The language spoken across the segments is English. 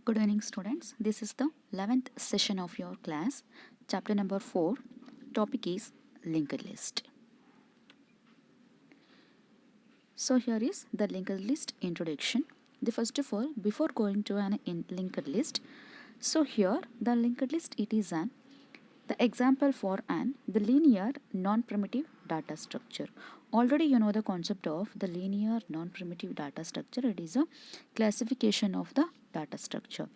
Good evening, students. This is the 11th session of your class. Chapter number 4. Topic is linked list. So here is the linked list introduction. First of all, before going to an linked list, so here the linked list it is the example for the linear non-primitive data structure. Already you know the concept of the linear non-primitive data structure. It is a classification of the data structure.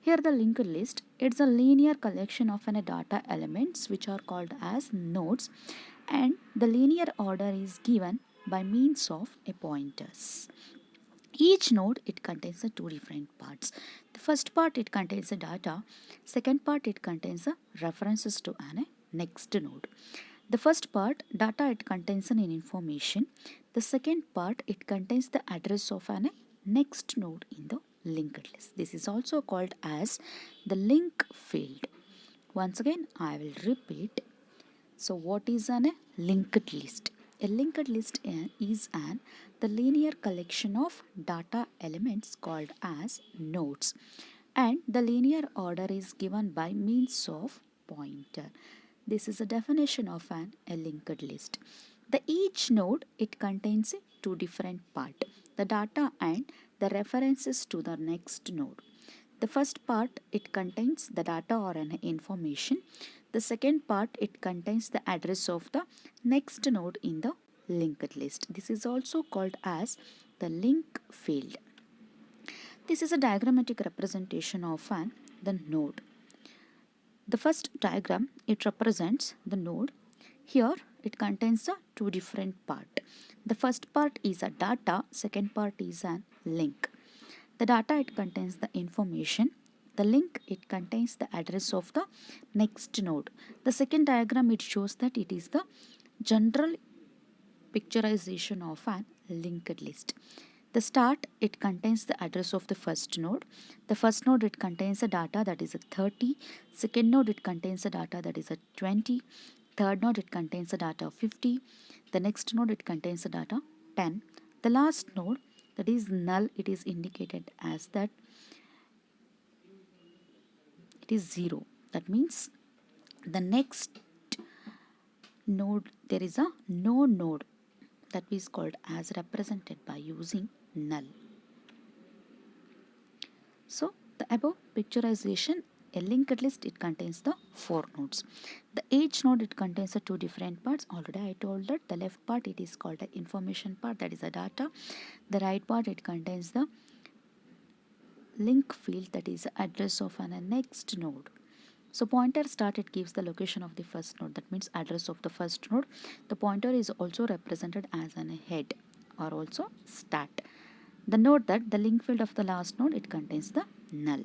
Here the linked list, it's a linear collection of data elements which are called as nodes, and the linear order is given by means of a pointers. Each node it contains two different parts. The first part it contains the data, second part it contains the references to an next node. The first part data it contains an information. The second part it contains the address of an next node in the linked list. This is also called as the link field. Once again I will repeat. So what is a linked list? A linked list is the linear collection of data elements called as nodes, and the linear order is given by means of pointer. This is a definition of a linked list. Each node it contains two different parts, the data and the references to the next node. The first part it contains the data or an information. The second part it contains the address of the next node in the linked list. This is also called as the link field. This is a diagrammatic representation of the node. The first diagram it represents the node. Here it contains the two different parts. The first part is a data, second part is a link. The data it contains the information. The link it contains the address of the next node. The second diagram it shows that it is the general picturization of a linked list. The start it contains the address of the first node. The first node it contains the data that is a 30. Second node it contains the data that is a 20. Third node it contains the data of 50. The next node it contains the data 10. The last node that is null, it is indicated as that it is 0. That means the next node there is a no node, that is called as represented by using null. So the above picturization, a linked list it contains the 4 nodes. Each node it contains the two different parts. Already I told that the left part it is called the information part, that is the data. The right part it contains the link field, that is the address of an next node. So pointer start it gives the location of the first node, that means address of the first node. The pointer is also represented as a head or also stat. The note that the link field of the last node it contains the null.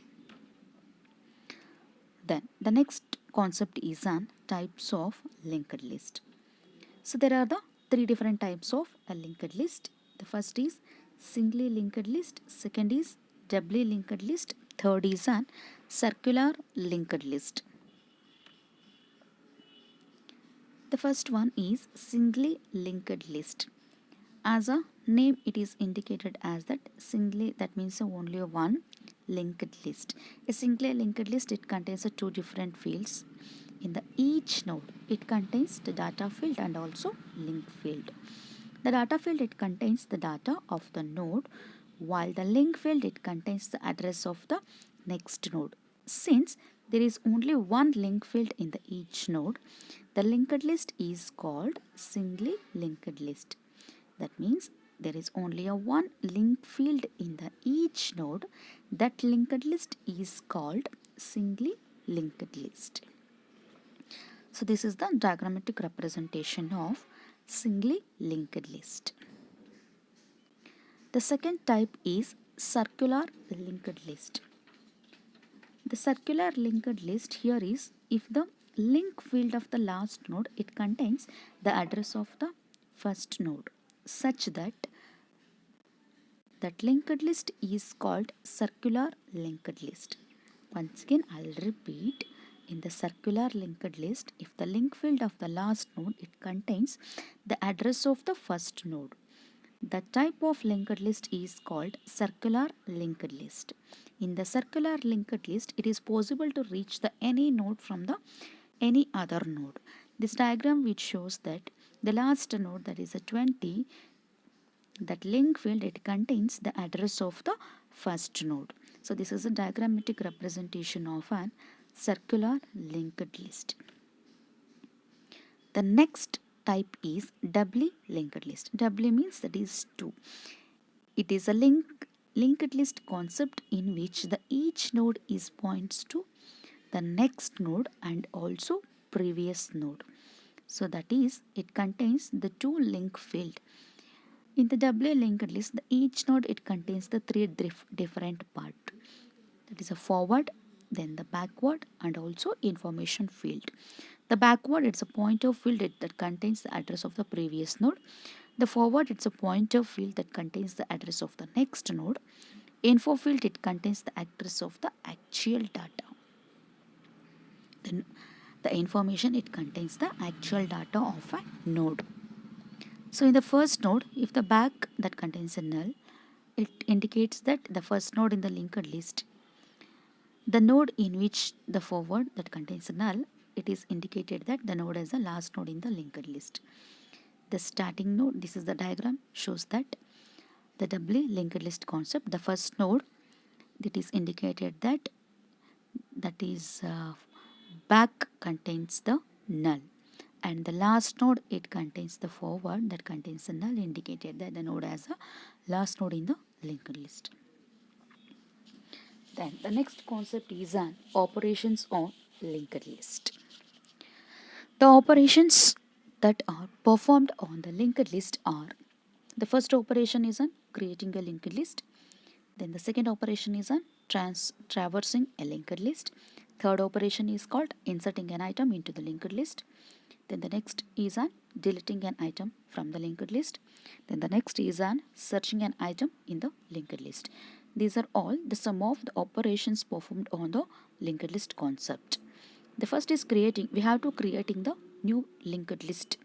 Then the next concept is types of linked list. So there are the three different types of a linked list. The first is singly linked list, second is doubly linked list, third is an circular linked list. The first one is singly linked list. As a name it is indicated as that singly, that means only one linked list. A singly linked list it contains two different fields. In each node it contains the data field and also link field. The data field it contains the data of the node, while the link field it contains the address of the next node. Since there is only one link field in each node, the linked list is called singly linked list. That means there is only one link field in each node. That linked list is called singly linked list. So this is the diagrammatic representation of singly linked list. The second type is circular linked list. The circular linked list here is if the link field of the last node it contains the address of the first node, such that linked list is called circular linked list. Once again I'll repeat. In the circular linked list, if the link field of the last node it contains the address of the first node, The type of linked list is called circular linked list. In the circular linked list, it is possible to reach the any node from the any other node. This diagram which shows that the last node, that is a 20, that link field, it contains the address of the first node. So this is a diagrammatic representation of an circular linked list. The next type is doubly linked list. Doubly means that is 2. It is a linked list concept in which the each node is points to the next node and also previous node. So that is, it contains the 2 link field. In the doubly linked list, each node, it contains the 3 different part. That is a forward, then the backward, and also information field. The backward, it's a pointer field that contains the address of the previous node. The forward, it's a pointer field that contains the address of the next node. Info field, it contains the address of the actual data. Then the information, it contains the actual data of a node. So in the first node, if the back that contains a null, it indicates that the first node in the linked list. The node in which the forward that contains a null, it is indicated that the node is the last node in the linked list. The starting node, this is the diagram, shows that the doubly linked list concept, the first node, that is indicated that is back contains the null, and the last node, it contains the forward that contains the null, indicated that the node has a last node in the linked list. Then the next concept is an operations on linked list. The operations that are performed on the linked list are: the first operation is on creating a linked list. Then the second operation is on traversing a linked list. Third operation is called inserting an item into the linked list. Then the next is on deleting an item from the linked list. Then the next is on searching an item in the linked list. These are all the sum of the operations performed on the linked list concept. The first is creating. We have to creating the new linked list.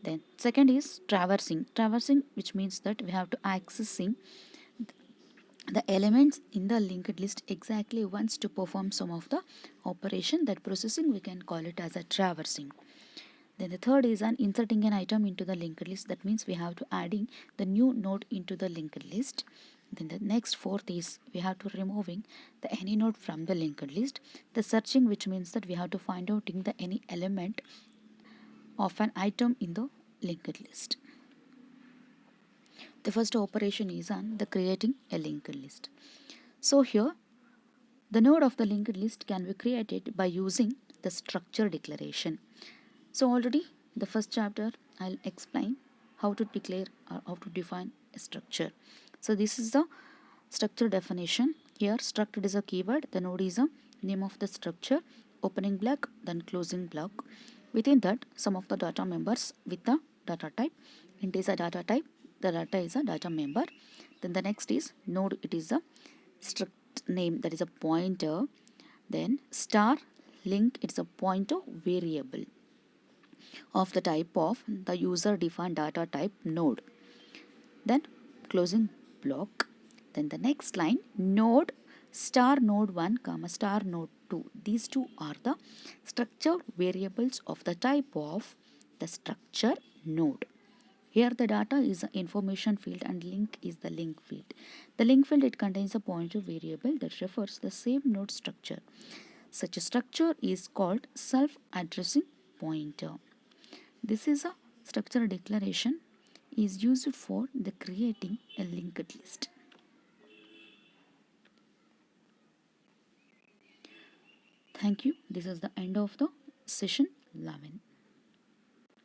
Then second is traversing. Traversing, which means that we have to accessing the elements in the linked list exactly once to perform some of the operation. That processing, we can call it as a traversing. Then the third is an inserting an item into the linked list. That means we have to adding the new node into the linked list. Then the next fourth is we have to removing the any node from the linked list. The searching, which means that we have to find out in the any element of an item in the linked list. The first operation is on the creating a linked list. So here the node of the linked list can be created by using the structure declaration. So already the first chapter I'll explain how to declare or how to define a structure. So this is the structure definition. Here struct is a keyword, the node is a name of the structure, opening block, then closing block. Within that, some of the data members with the data type. Int is a data type, the data is a data member. Then the next is node, it is a struct name, that is a pointer. Then star link, it's a pointer variable of the type of the user defined data type node. Then closing block. Then the next line, node star node 1 comma star node 2. These two are the structure variables of the type of the structure node. Here the data is the information field and link is the link field. The link field, it contains a pointer variable that refers the same node structure. Such a structure is called self-addressing pointer. This is a structure declaration is used for the creating a linked list. Thank you. This is the end of the session 11.